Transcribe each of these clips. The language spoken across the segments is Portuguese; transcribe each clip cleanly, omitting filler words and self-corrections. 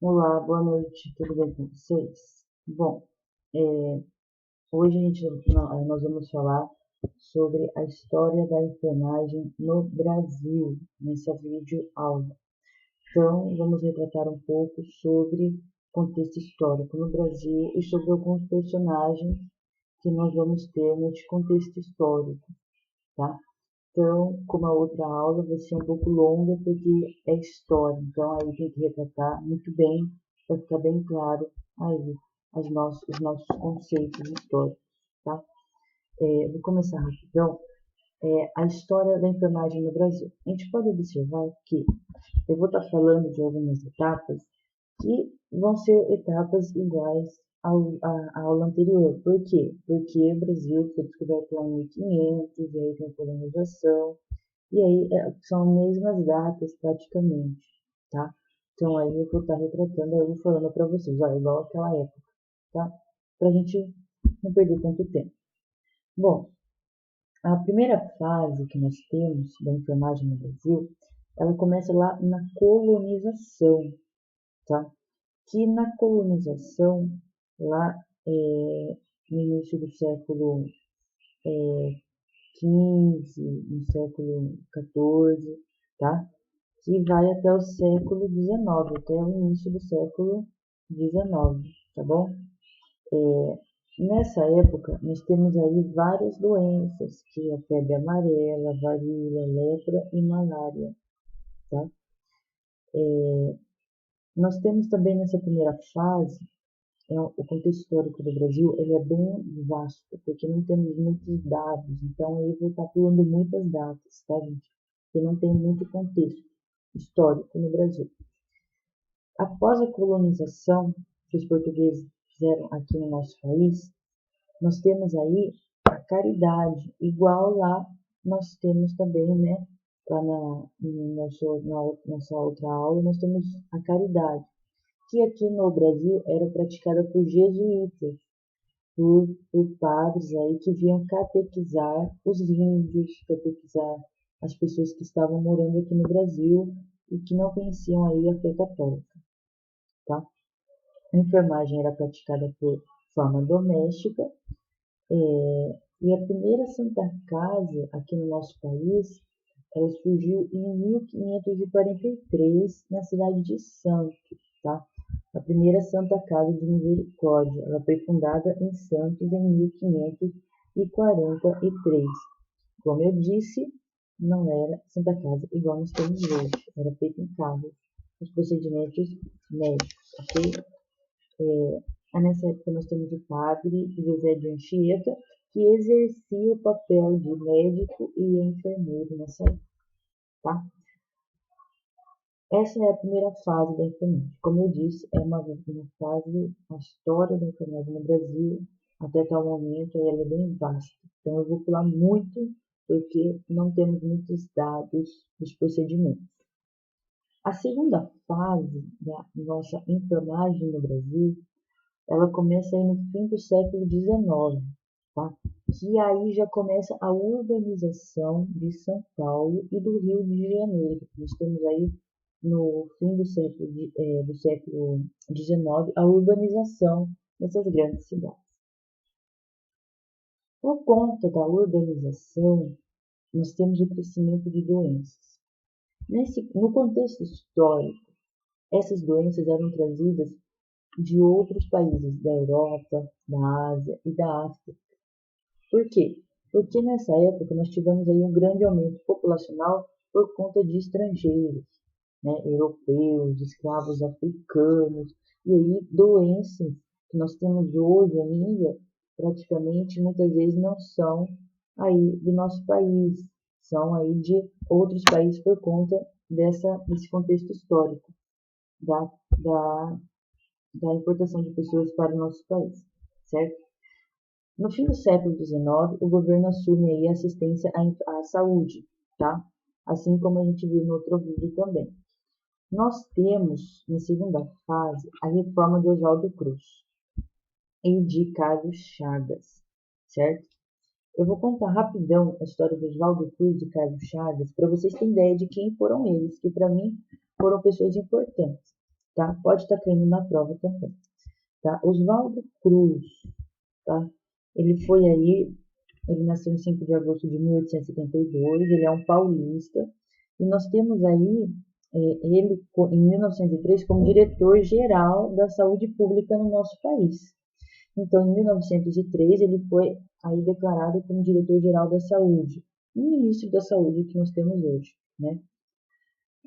Olá, boa noite, tudo bem com vocês? Bom, é, hoje nós vamos falar sobre a história da enfermagem no Brasil, nessa videoaula. Então, vamos retratar um pouco sobre contexto histórico no Brasil e sobre alguns personagens que nós vamos ter neste contexto histórico, tá? Então, como a outra aula vai ser um pouco longa porque é história, então aí tem que retratar muito bem para ficar bem claro aí os nossos conceitos históricos, tá? Vou começar rapidão. A história da enfermagem no Brasil. A gente pode observar que eu vou estar falando de algumas etapas que vão ser etapas iguais à aula anterior. Por quê? Porque o Brasil foi descoberto lá em 1500, e aí tem a colonização, e aí são as mesmas datas praticamente, tá? Então aí eu vou estar retratando, eu vou falando para vocês, olha, igual aquela época, tá? Pra gente não perder tanto tempo. Bom, a primeira fase que nós temos da enfermagem no Brasil, ela começa lá na colonização, tá? Que na colonização, lá no início do século XV, no século XIV, tá? Que vai até o século XIX, até o início do século XIX, tá bom? Nessa época, nós temos aí várias doenças, que é a febre amarela, varíola, lepra e malária, tá? Nós temos também nessa primeira fase, o contexto histórico do Brasil, ele é bem vasto, porque não temos muitos dados, então aí vou estar pulando muitas datas, tá, gente? Porque não tem muito contexto histórico no Brasil. Após a colonização que os portugueses fizeram aqui no nosso país, nós temos aí a caridade, igual lá nós temos também, né, lá na nossa outra aula, nós temos a caridade, que aqui no Brasil era praticada por jesuítas, por padres aí que vinham catequizar os índios, catequizar as pessoas que estavam morando aqui no Brasil e que não conheciam aí a fé católica, tá? A enfermagem era praticada por forma doméstica, e a primeira Santa Casa aqui no nosso país, ela surgiu em 1543 na cidade de Santos, tá? A primeira Santa Casa de Misericórdia, ela foi fundada em Santos em 1543. Como eu disse, não era Santa Casa igual nós temos hoje, era feita em casa, os procedimentos médicos, ok? Nessa época nós temos o padre José de Anchieta, que exercia o papel de médico e enfermeiro nessa época, tá? Essa é a primeira fase da enfermagem. Como eu disse, é uma fase, a história da enfermagem no Brasil, até tal momento, ela é bem vasta. Então eu vou pular muito, porque não temos muitos dados dos procedimentos. A segunda fase da nossa enfermagem no Brasil, ela começa aí no fim do século XIX, tá? Que aí já começa a urbanização de São Paulo e do Rio de Janeiro. Nós temos aí no fim do século XIX a urbanização dessas grandes cidades. Por conta da urbanização, nós temos o crescimento de doenças. No contexto histórico, essas doenças eram trazidas de outros países da Europa, da Ásia e da África. Por quê? Porque nessa época nós tivemos aí um grande aumento populacional por conta de estrangeiros, né, europeus, escravos africanos, e aí doenças que nós temos hoje ainda, praticamente muitas vezes não são aí do nosso país, são aí de outros países por conta desse contexto histórico da, da, da importação de pessoas para o nosso país, certo? No fim do século XIX, o governo assume aí a assistência à saúde, tá? Assim como a gente viu no outro vídeo também. Nós temos, na segunda fase, a reforma de Oswaldo Cruz e de Carlos Chagas, certo? Eu vou contar rapidão a história de Oswaldo Cruz e Carlos Chagas para vocês terem ideia de quem foram eles, que para mim foram pessoas importantes, tá? Pode estar caindo na prova também, tá? Oswaldo Cruz, tá? Ele nasceu em 5 de agosto de 1872, ele é um paulista, e nós temos aí ele, em 1903, como diretor-geral da saúde pública no nosso país. Então, em 1903, ele foi aí declarado como diretor-geral da saúde, o ministro da saúde que nós temos hoje, né?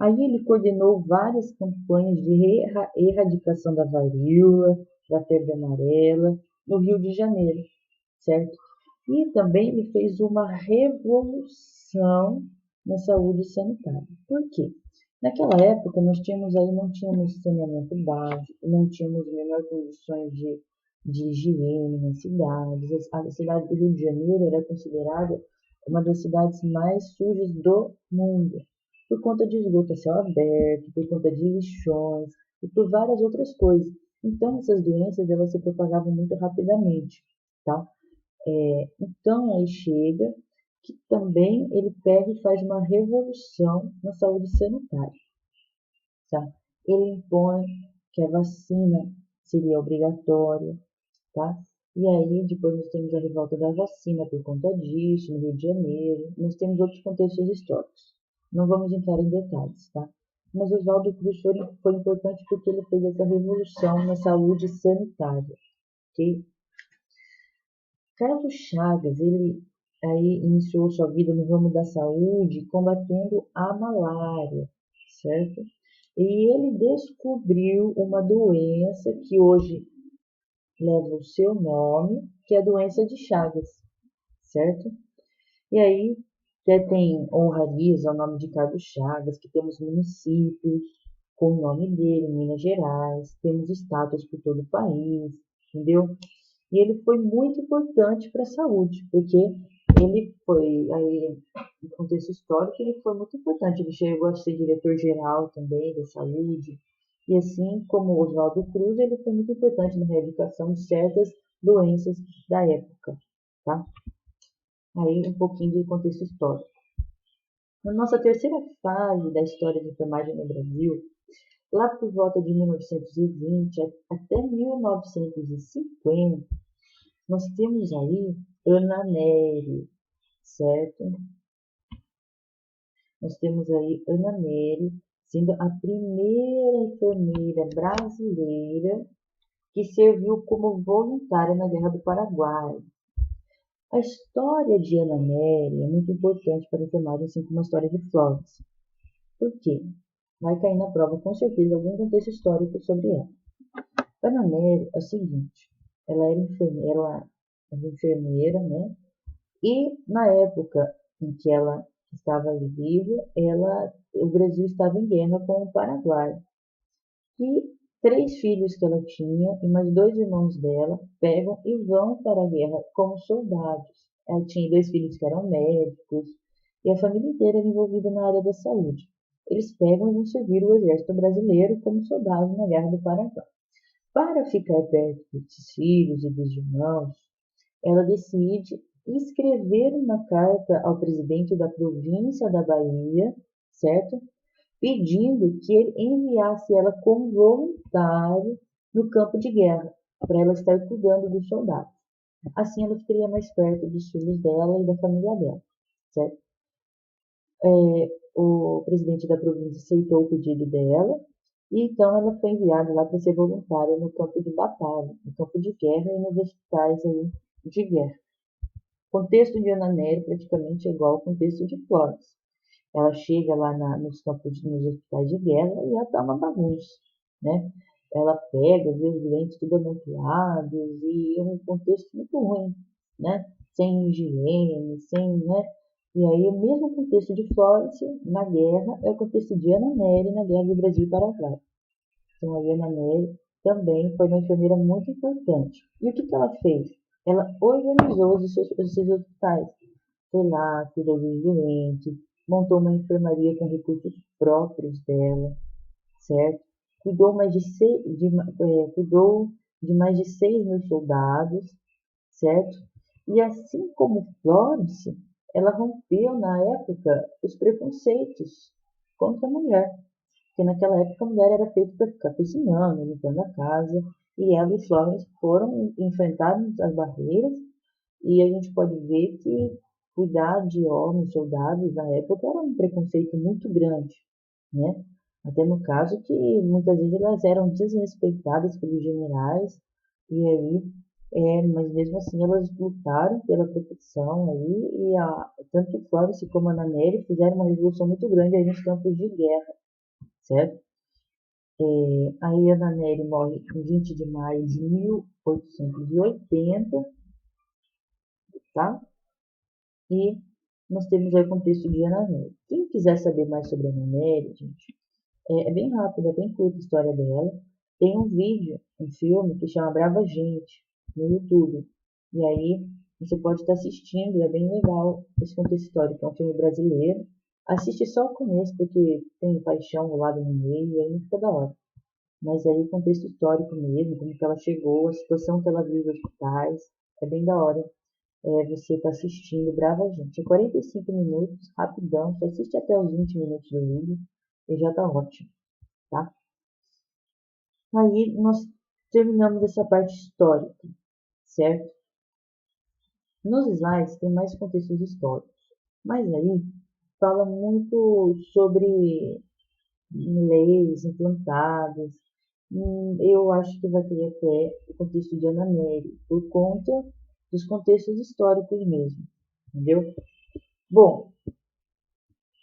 Aí ele coordenou várias campanhas de erradicação da varíola, da febre amarela, no Rio de Janeiro, certo? E também ele fez uma revolução na saúde sanitária. Por quê? Naquela época nós não tínhamos saneamento básico, não tínhamos menor condições de higiene nas cidades. A cidade do Rio de Janeiro era considerada uma das cidades mais sujas do mundo, por conta de esgoto a céu aberto, por conta de lixões e por várias outras coisas. Então essas doenças elas se propagavam muito rapidamente, tá? Então aí chega que também ele pega e faz uma revolução na saúde sanitária, tá? Ele impõe que a vacina seria obrigatória, tá? E aí depois nós temos a revolta da vacina por conta disso, no Rio de Janeiro. Nós temos outros contextos históricos. Não vamos entrar em detalhes, tá? Mas Oswaldo Cruz foi importante porque ele fez essa revolução na saúde sanitária, ok? Carlos Chagas, ele aí iniciou sua vida no ramo da saúde combatendo a malária, certo? E ele descobriu uma doença que hoje leva o seu nome, que é a doença de Chagas, certo? E aí tem honrarias ao nome de Carlos Chagas, que temos municípios com o nome dele, em Minas Gerais, temos estátuas por todo o país, entendeu? E ele foi muito importante para a saúde, porque ele foi, aí, no contexto histórico, ele foi muito importante. Ele chegou a ser diretor-geral também da saúde. E assim como Oswaldo Cruz, ele foi muito importante na erradicação de certas doenças da época, tá? Aí um pouquinho de contexto histórico. Na nossa terceira fase da história de enfermagem no Brasil, lá por volta de 1920 até 1950, nós temos aí Ana Nery, certo? Nós temos aí Ana Nery sendo a primeira enfermeira brasileira que serviu como voluntária na Guerra do Paraguai. A história de Ana Nery é muito importante para a enfermagem, assim como a história de Florence. Por quê? Vai cair na prova com certeza algum contexto histórico sobre ela. Ana Nery é o seguinte, ela era enfermeira, né? E na época em que ela estava viva, o Brasil estava em guerra com o Paraguai. E 3 filhos que ela tinha e mais 2 irmãos dela pegam e vão para a guerra como soldados. Ela tinha 2 filhos que eram médicos e a família inteira era envolvida na área da saúde. Eles pegam e vão servir o exército brasileiro como soldados na guerra do Paraguai. Para ficar perto dos filhos e dos irmãos, ela decide escrever uma carta ao presidente da província da Bahia, certo? Pedindo que ele enviasse ela como voluntário no campo de guerra, para ela estar cuidando dos soldados. Assim ela ficaria mais perto dos filhos dela e da família dela, certo? O presidente da província aceitou o pedido dela, e então ela foi enviada lá para ser voluntária no campo de batalha, no campo de guerra e nos hospitais aí de guerra. O contexto de Ana Nery praticamente é igual ao contexto de Florence. Ela chega lá nos hospitais de guerra e ela tá uma bagunça, né? Ela pega, vê os doentes tudo amontoados e é um contexto muito ruim, né? Sem higiene, né? E aí o mesmo contexto de Florence na guerra é o contexto de Ana Nery na guerra do Brasil e Paraguai. Então a Ana Nery também foi uma enfermeira muito importante. E o que ela fez? Ela organizou os seus hospitais. Foi lá, cuidou dos doentes, montou uma enfermaria com recursos próprios dela, certo? Cuidou de mais de 6 mil soldados, certo? E assim como Florence, ela rompeu na época os preconceitos contra a mulher. Porque naquela época a mulher era feita para ficar cozinhando, limpando a casa, e ela e Florence foram enfrentar as barreiras, e a gente pode ver que cuidar de homens, soldados na época era um preconceito muito grande, né? Até no caso que muitas vezes elas eram desrespeitadas pelos generais, e aí, mas mesmo assim elas lutaram pela proteção aí, e tanto Florence como a Nanelli fizeram uma revolução muito grande aí nos campos de guerra, certo? Aí a Nanelli morre em 20 de maio de 1880, tá? E nós temos aí o contexto de Ana Nery. Quem quiser saber mais sobre a Ana Nery, gente, é bem rápido, é bem curta a história dela. Tem um vídeo, um filme que chama Brava Gente, no YouTube. E aí você pode estar assistindo, é bem legal esse contexto histórico. É um filme brasileiro. Assiste só o começo, porque tem paixão rolado no meio, e aí não fica da hora. Mas aí o contexto histórico mesmo, como que ela chegou, a situação que ela vive nos hospitais, é bem da hora. Você está assistindo Brava Gente. É 45 minutos, rapidão, só assiste até os 20 minutos do vídeo e já tá ótimo, tá? Aí nós terminamos essa parte histórica, certo? Nos slides tem mais contextos históricos, mas aí fala muito sobre leis implantadas. Eu acho que vai ter até o contexto de Ana Nery, por conta dos contextos históricos mesmo, entendeu? Bom,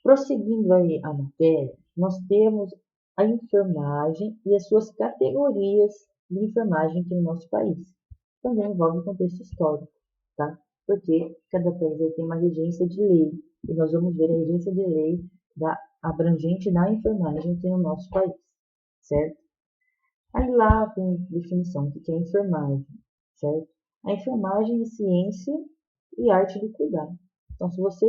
prosseguindo aí a matéria, nós temos a enfermagem e as suas categorias de enfermagem aqui no nosso país. Também envolve o contexto histórico, tá? Porque cada país tem uma regência de lei, e nós vamos ver a regência de lei abrangente na enfermagem aqui no nosso país, certo? Aí lá tem definição do que é enfermagem, certo? A enfermagem é ciência e arte do cuidado. Então, se você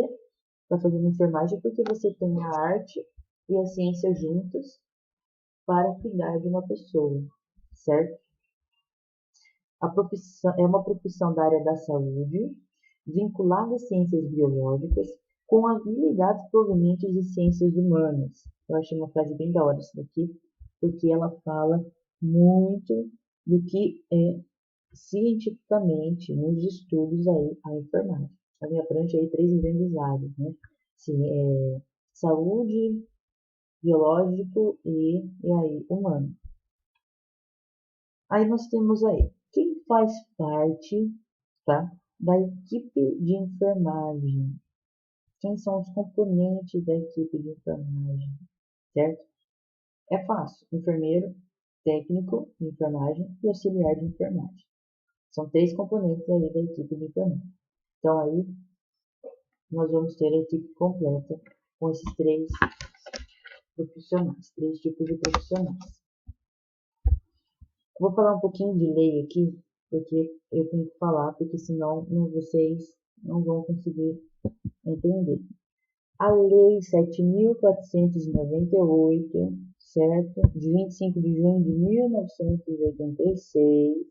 está fazendo enfermagem, é porque você tem a arte e a ciência juntas para cuidar de uma pessoa, certo? A profissão é uma profissão da área da saúde, vinculada às ciências biológicas, com habilidades provenientes de ciências humanas. Eu achei uma frase bem da hora isso daqui, porque ela fala muito do que é cientificamente nos estudos aí a enfermagem. Ela abrange aí três grandes áreas, né? Saúde, biológico e aí humano. Aí nós temos aí quem faz parte, tá, da equipe de enfermagem. Quem são os componentes da equipe de enfermagem, certo? É fácil. Enfermeiro, técnico de enfermagem e auxiliar de enfermagem. São três componentes aí da equipe de enfermagem. Então aí nós vamos ter a equipe completa com esses três profissionais, três tipos de profissionais. Vou falar um pouquinho de lei aqui, porque eu tenho que falar, porque senão vocês não vão conseguir entender. A Lei 7.498, certo? De 25 de junho de 1986,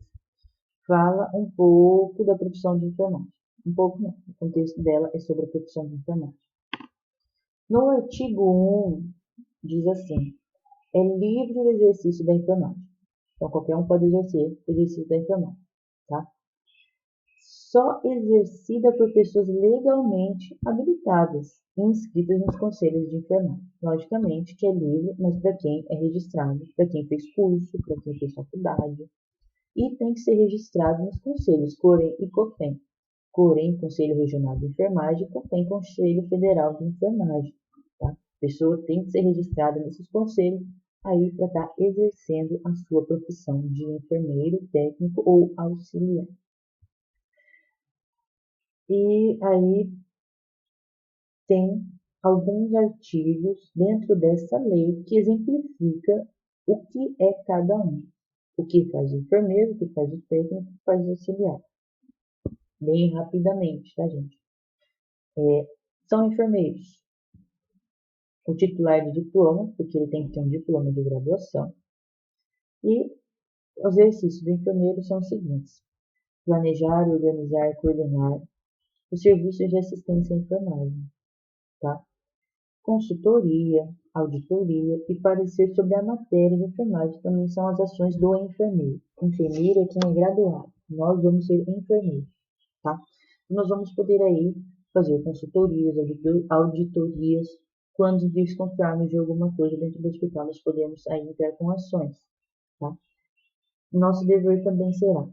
fala um pouco da profissão de enfermagem. Um pouco não, o contexto dela é sobre a profissão de enfermagem. No artigo 1, diz assim, é livre o exercício da enfermagem. Então, qualquer um pode exercer o exercício da enfermagem, tá? Só exercida por pessoas legalmente habilitadas e inscritas nos conselhos de enfermagem. Logicamente que é livre, mas para quem é registrado, para quem fez curso, para quem fez faculdade. E tem que ser registrado nos conselhos COREN e COFEN. COREN, Conselho Regional de Enfermagem, e COFEN, Conselho Federal de Enfermagem. Tá? A pessoa tem que ser registrada nesses conselhos aí para estar exercendo a sua profissão de enfermeiro, técnico ou auxiliar. E aí tem alguns artigos dentro dessa lei que exemplifica o que é cada um. O que faz o enfermeiro, o que faz o técnico, o que faz o auxiliar. Bem rapidamente, tá, gente? São enfermeiros. O titular de diploma, porque ele tem que ter um diploma de graduação. E os exercícios do enfermeiro são os seguintes: planejar, organizar, coordenar os serviços de assistência à enfermagem, tá? Consultoria, auditoria e parecer sobre a matéria de enfermagem também são as ações do enfermeiro. Enfermeiro é quem é graduado. Nós vamos ser enfermeiros, tá? Nós vamos poder aí fazer consultorias, auditorias. Quando desconfiarmos de alguma coisa dentro do hospital, nós podemos aí entrar com ações, tá? Nosso dever também será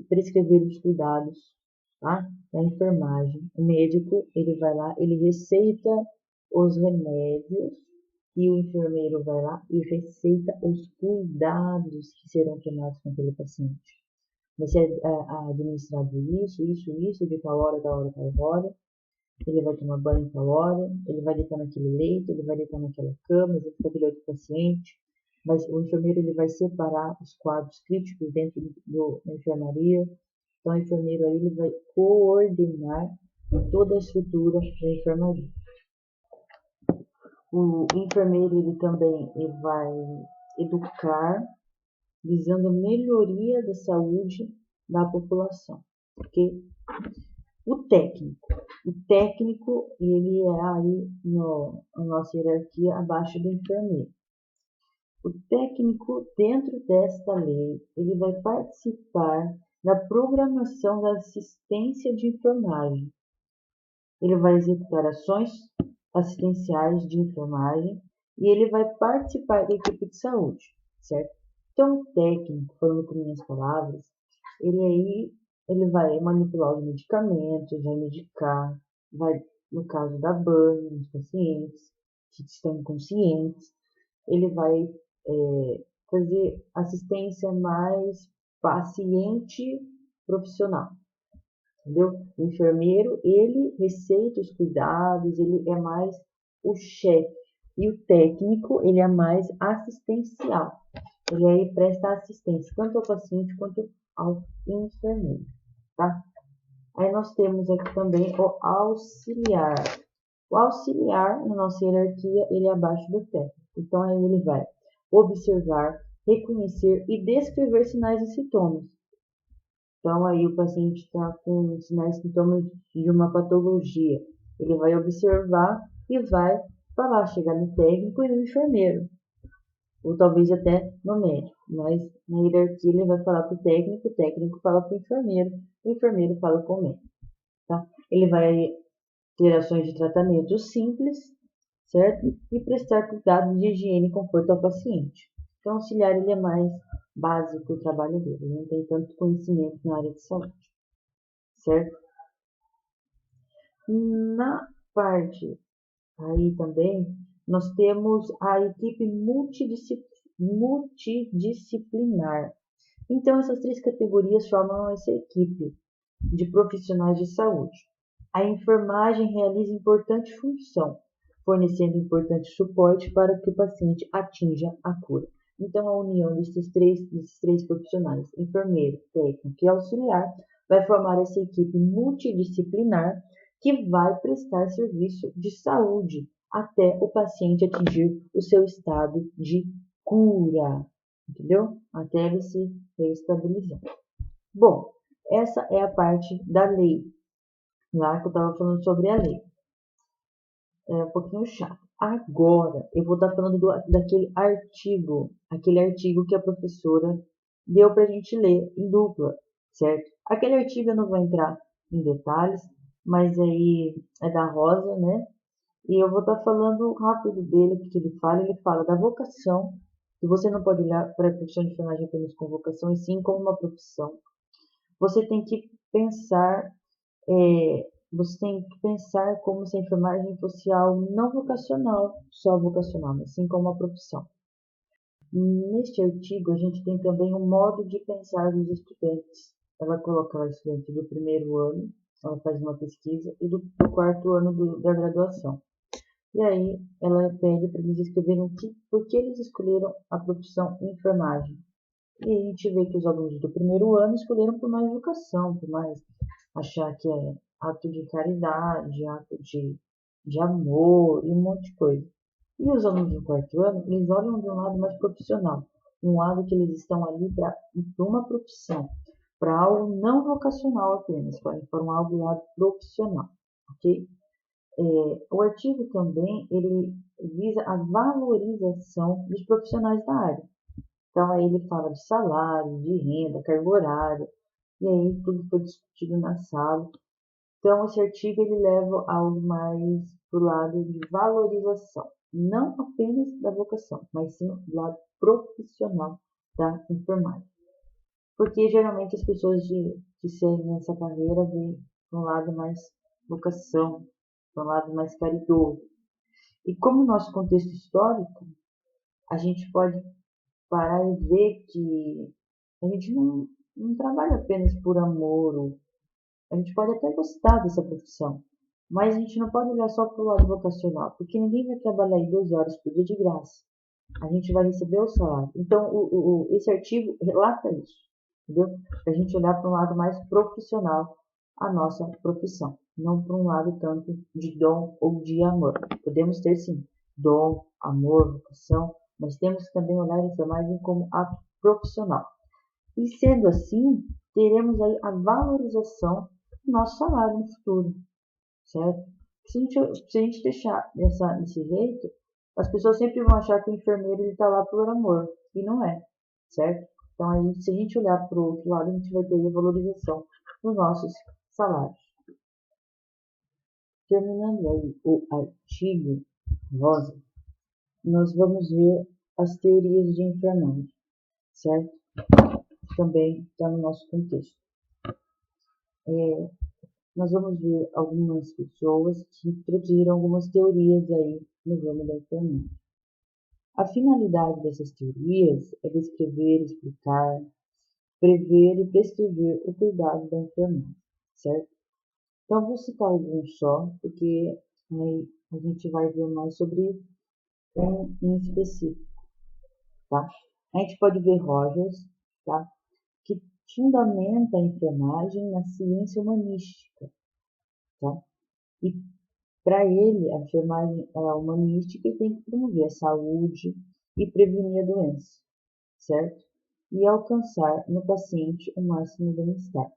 prescrever os cuidados, tá? Da enfermagem. O médico, ele vai lá, ele receita os remédios e o enfermeiro vai lá e receita os cuidados que serão tomados com aquele paciente. Vai ser administrado isso, de tal hora, tal hora. Ele vai tomar banho tal hora, ele vai deitar naquele leito, ele vai deitar naquela cama, junto com aquele outro paciente. Mas o enfermeiro ele vai separar os quadros críticos dentro da enfermaria. Então, o enfermeiro aí ele vai coordenar toda a estrutura da enfermaria. O enfermeiro ele também ele vai educar, visando a melhoria da saúde da população. Ok? O técnico ele é aí na nossa hierarquia abaixo do enfermeiro. O técnico, dentro desta lei, ele vai participar da programação da assistência de enfermagem. Ele vai executar ações assistenciais de enfermagem e ele vai participar da equipe de saúde, certo? Então, o técnico, falando com minhas palavras, ele vai manipular os medicamentos, vai medicar, vai, no caso, dar banho nos pacientes que estão inconscientes, ele vai fazer assistência mais paciente profissional, entendeu? O enfermeiro, ele receita os cuidados, ele é mais o chefe. E o técnico, ele é mais assistencial. Ele aí presta assistência, tanto ao paciente quanto ao enfermeiro, tá? Aí nós temos aqui também o auxiliar. O auxiliar, na nossa hierarquia, ele é abaixo do técnico. Então, aí ele vai observar, reconhecer e descrever sinais e sintomas. Então, aí o paciente está com sinais e sintomas de uma patologia. Ele vai observar e vai falar, chegar no técnico e no enfermeiro. Ou talvez até no médico. Mas na hierarquia ele vai falar para o técnico fala para o enfermeiro fala com o médico. Tá? Ele vai ter ações de tratamento simples, certo? E prestar cuidados de higiene e conforto ao paciente. Então, o auxiliar ele é mais básico o trabalho dele, ele não tem tanto conhecimento na área de saúde, certo? Na parte aí também, nós temos a equipe multidisciplinar. Então, essas três categorias formam essa equipe de profissionais de saúde. A enfermagem realiza importante função, fornecendo importante suporte para que o paciente atinja a cura. Então, a união desses três profissionais, enfermeiro, técnico e auxiliar, vai formar essa equipe multidisciplinar que vai prestar serviço de saúde até o paciente atingir o seu estado de cura, entendeu? Até ele se reestabilizar. Bom, essa é a parte da lei, lá que eu estava falando sobre a lei. É um pouquinho chato. Agora, eu vou estar falando daquele artigo, aquele artigo que a professora deu para a gente ler em dupla, certo? Aquele artigo eu não vou entrar em detalhes, mas aí é da Rosa, né? E eu vou estar falando rápido dele, porque ele fala da vocação, que você não pode olhar para a profissão de enfermagem apenas com vocação, e sim como uma profissão. Você tem que pensar como se a enfermagem fosse algo não vocacional, só vocacional, mas sim como uma profissão. Neste artigo, a gente tem também um modo de pensar dos estudantes. Ela coloca o estudante do primeiro ano, ela faz uma pesquisa, e do quarto ano da graduação. E aí, ela pede para eles escreverem por que eles escolheram a profissão enfermagem. E a gente vê que os alunos do primeiro ano escolheram por mais vocação, por mais achar que é ato de caridade, ato de amor e um monte de coisa. E os alunos do quarto ano, eles olham de um lado mais profissional, um lado que eles estão ali para uma profissão, para algo não vocacional apenas, para algo lado profissional, ok? O artigo também ele visa a valorização dos profissionais da área. Então, aí ele fala de salário, de renda, carga horária, e aí tudo foi discutido na sala. Então, esse artigo ele leva algo mais para o lado de valorização, não apenas da vocação, mas sim do lado profissional da enfermagem. Porque geralmente as pessoas que seguem essa carreira vêm para um lado mais vocação, para um lado mais caridoso. E como o nosso contexto histórico, a gente pode parar e ver que a gente não trabalha apenas por amor, ou a gente pode até gostar dessa profissão, mas a gente não pode olhar só para o lado vocacional, porque ninguém vai trabalhar aí 12 horas por dia de graça. A gente vai receber o salário. Então, esse artigo relata isso, entendeu? Para a gente olhar para um lado mais profissional a nossa profissão, não para um lado tanto de dom ou de amor. Podemos ter sim dom, amor, vocação, mas temos que também olhar a enfermagem como a profissional. E sendo assim, teremos aí a valorização do nosso salário no futuro, certo? Se a gente deixar desse jeito, as pessoas sempre vão achar que o enfermeiro está lá por amor, e não é, certo? Então, aí, se a gente olhar para o outro lado, a gente vai ter a valorização dos nossos salários. Terminando aí o artigo rosa, nós vamos ver as teorias de enfermagem, certo? Também está no nosso contexto. Nós vamos ver algumas pessoas que introduziram algumas teorias aí no ramo da enfermagem. A finalidade dessas teorias é descrever, explicar, prever e prescrever o cuidado da enfermagem, certo? Então, vou citar alguns só, porque aí a gente vai ver mais sobre um em específico, tá? A gente pode ver Rogers, tá? Que fundamenta a enfermagem na ciência humanística, tá? E para ele, a enfermagem é humanística e tem que promover a saúde e prevenir a doença, certo? E alcançar no paciente o máximo bem-estar.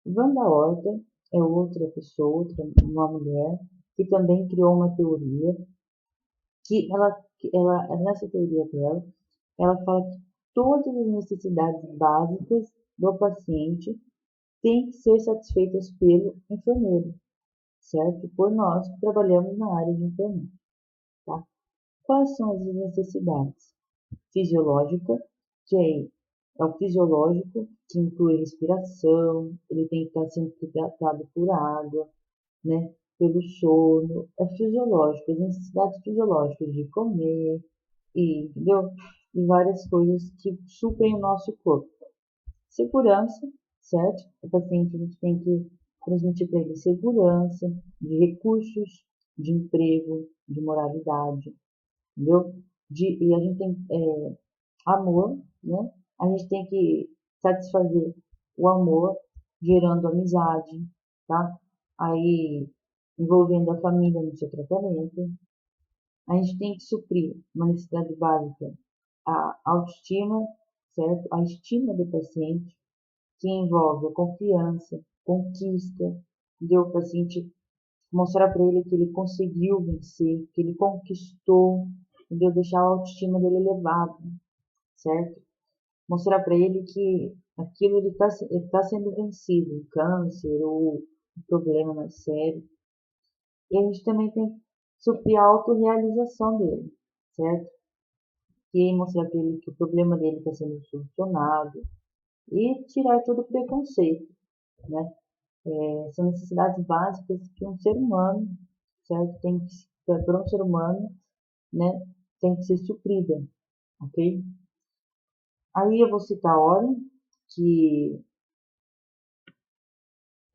Wanda Horta é outra pessoa, uma mulher, que também criou uma teoria, nessa teoria dela, ela fala que todas as necessidades básicas do paciente têm que ser satisfeitas pelo enfermeiro, certo? Por nós que trabalhamos na área de enfermagem, tá? Quais são as necessidades? Fisiológica, que é o fisiológico, que inclui respiração, ele tem que estar sempre hidratado por água, né? Pelo sono, é fisiológico, as necessidades fisiológicas de comer, entendeu? E várias coisas que suprem o nosso corpo. Segurança, certo? O paciente a gente tem que transmitir para ele segurança, de recursos, de emprego, de moralidade, entendeu? E a gente tem amor, né? A gente tem que satisfazer o amor gerando amizade, tá? Aí envolvendo a família no seu tratamento. A gente tem que suprir uma necessidade básica, a autoestima, certo? A estima do paciente, que envolve a confiança, conquista, entendeu? O paciente mostrar para ele que ele conseguiu vencer, que ele conquistou, entendeu? Deixar a autoestima dele elevada, certo? Mostrar para ele que aquilo ele tá sendo vencido, um câncer ou um problema mais sério. E a gente também tem que suprir a autorrealização dele, certo? Que mostrar para ele que o problema dele está sendo solucionado e tirar todo o preconceito, né? São necessidades básicas que um ser humano, certo? Para um ser humano, né? Tem que ser suprida, ok? Aí eu vou citar a Oren, que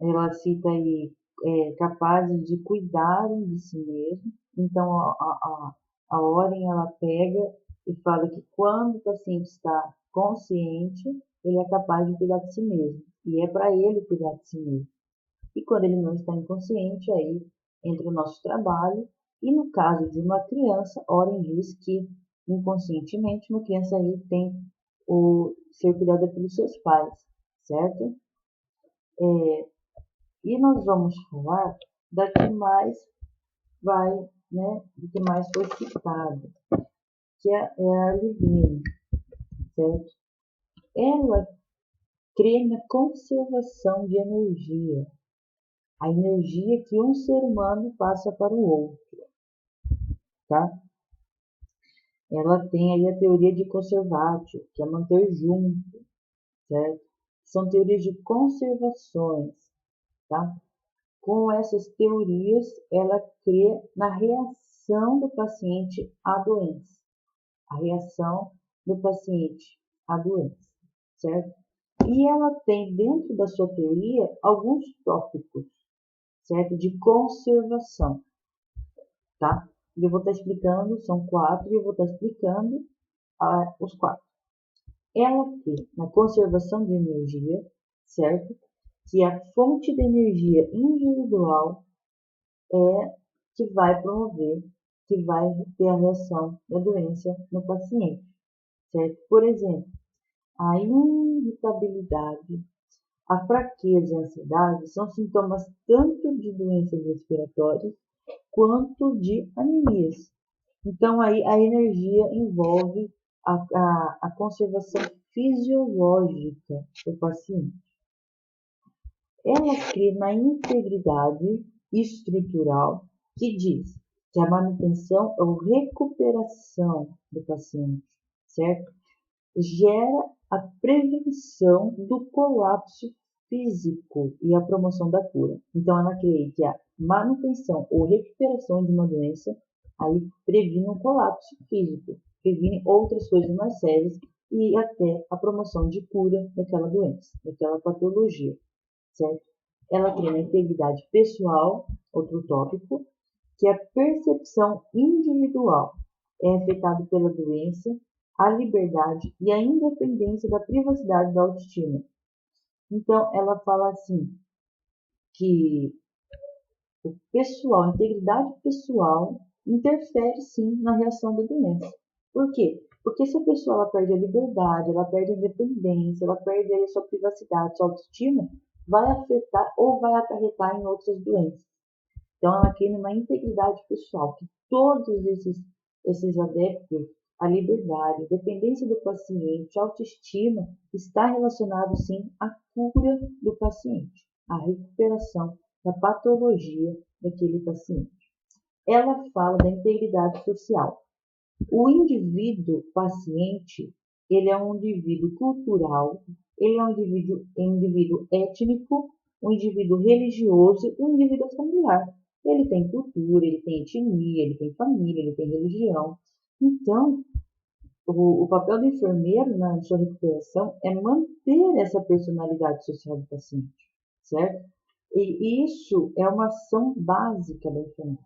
ela cita aí capazes de cuidarem de si mesmo. Então, a Oren, ela pega e fala que quando o paciente está consciente, ele é capaz de cuidar de si mesmo. E é para ele cuidar de si mesmo. E quando ele não está inconsciente, aí entra o nosso trabalho. E no caso de uma criança, Oren diz que inconscientemente uma criança aí tem o ser cuidada pelos seus pais, certo? E nós vamos falar da que mais vai, né, do que mais foi citado, que é a Levine, certo? Ela crê na conservação de energia, a energia que um ser humano passa para o outro, tá? Ela tem aí a teoria de conservatio, que é manter junto, certo? São teorias de conservações, tá? Com essas teorias, ela crê na reação do paciente à doença. A reação do paciente à doença, certo? E ela tem dentro da sua teoria alguns tópicos, certo? De conservação, tá? E eu vou estar explicando, são 4, e eu vou estar explicando os 4. Ela crê na conservação de energia, certo? Que a fonte de energia individual é que vai promover, que vai ter a reação da doença no paciente, certo? Por exemplo, a irritabilidade, a fraqueza e a ansiedade são sintomas tanto de doenças respiratórias quanto de anemias. Então, aí a energia envolve a conservação fisiológica do paciente. Ela crê na integridade estrutural, que diz que a manutenção ou recuperação do paciente, certo? Gera a prevenção do colapso físico e a promoção da cura. Então, ela crê que a manutenção ou recuperação de uma doença aí previne um colapso físico, previne outras coisas mais sérias e até a promoção de cura daquela doença, daquela patologia, certo? Ela crê na integridade pessoal, outro tópico, que a percepção individual é afetada pela doença, a liberdade e a independência da privacidade da autoestima. Então, ela fala assim, que o pessoal, a integridade pessoal interfere sim na reação da doença. Por quê? Porque se a pessoa ela perde a liberdade, ela perde a independência, ela perde a sua privacidade, sua autoestima, vai afetar ou vai acarretar em outras doenças. Então, ela cria uma integridade pessoal, que todos esses adeptos, a liberdade, a dependência do paciente, a autoestima, está relacionado sim à cura do paciente, à recuperação da patologia daquele paciente. Ela fala da integridade social. O indivíduo paciente, ele é um indivíduo cultural, ele é um indivíduo étnico, um indivíduo religioso, um indivíduo familiar. Ele tem cultura, ele tem etnia, ele tem família, ele tem religião. Então, o papel do enfermeiro na sua recuperação é manter essa personalidade social do paciente, certo? E isso é uma ação básica da enfermagem.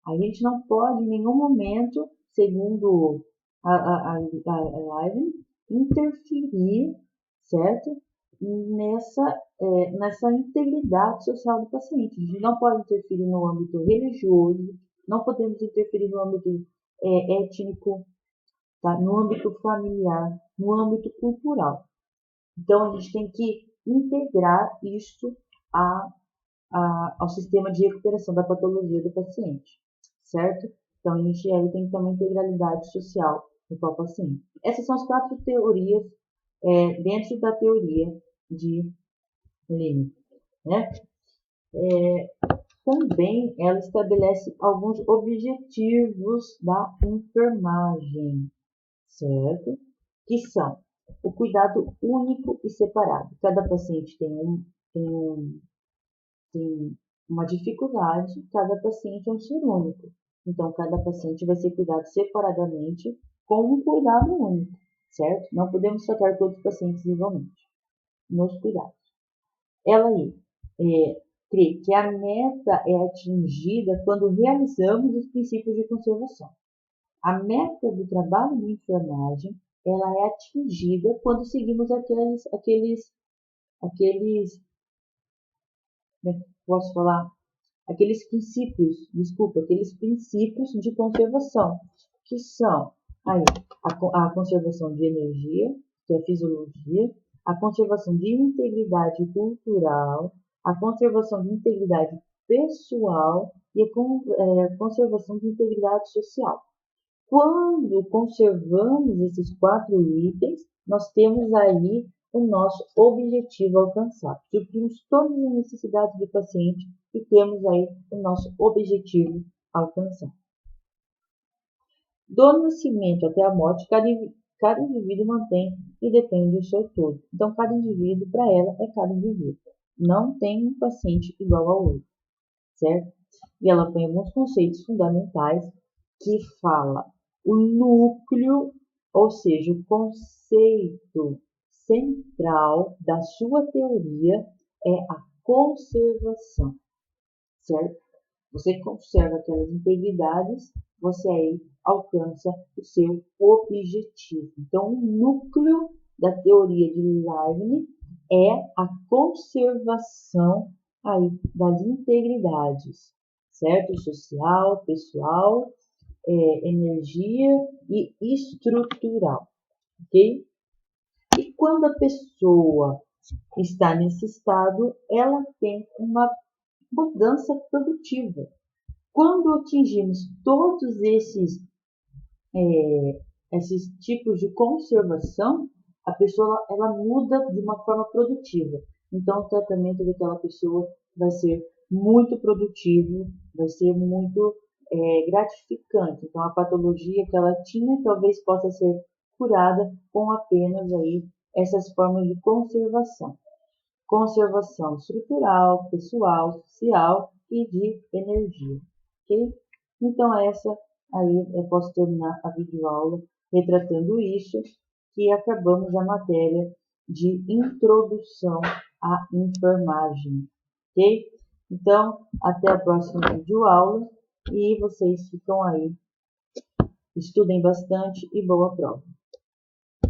A gente não pode, em nenhum momento, segundo a live, interferir, certo? Nessa integridade social do paciente. A gente não pode interferir no âmbito religioso, não podemos interferir no âmbito étnico, tá? No âmbito familiar, no âmbito cultural. Então, a gente tem que integrar isso ao sistema de recuperação da patologia do paciente, certo? Então, a gente tem que ter uma integralidade social no paciente. Essas são as 4 teorias dentro da teoria de Lime, né? Também ela estabelece alguns objetivos da enfermagem, certo? Que são o cuidado único e separado. Cada paciente tem uma dificuldade, cada paciente é um ser único. Então, cada paciente vai ser cuidado separadamente com um cuidado único, certo? Não podemos tratar todos os pacientes igualmente nos cuidados. Ela aí crê que a meta é atingida quando realizamos os princípios de conservação. A meta do trabalho de enfermagem ela é atingida quando seguimos posso falar, aqueles princípios de conservação, que são aí, a conservação de energia, que é a fisiologia, a conservação de integridade cultural, a conservação de integridade pessoal e a conservação de integridade social. Quando conservamos esses 4 itens, nós temos aí o nosso objetivo alcançado. Suprimos todas as necessidades do paciente e temos aí o nosso objetivo alcançado. Do nascimento até a morte, cada indivíduo mantém e depende do seu todo. Então, cada indivíduo, para ela, é cada indivíduo. Não tem um paciente igual ao outro, certo? E ela põe alguns conceitos fundamentais que fala o núcleo, ou seja, o conceito central da sua teoria é a conservação, certo? Você conserva aquelas integridades, você aí alcança o seu objetivo. Então, o núcleo da teoria de Leibniz é a conservação aí das integridades, certo? Social, pessoal, energia e estrutural, ok? E quando a pessoa está nesse estado, ela tem uma mudança produtiva. Quando atingimos todos esses tipos de conservação, a pessoa ela muda de uma forma produtiva. Então, o tratamento daquela pessoa vai ser muito produtivo, vai ser muito gratificante. Então, a patologia que ela tinha talvez possa ser curada com apenas aí essas formas de conservação. Conservação estrutural, pessoal, social e de energia. Ok? Então, essa aí eu posso terminar a videoaula retratando isso, que acabamos a matéria de introdução à enfermagem. Ok? Então, até a próxima videoaula e vocês ficam aí. Estudem bastante e boa prova.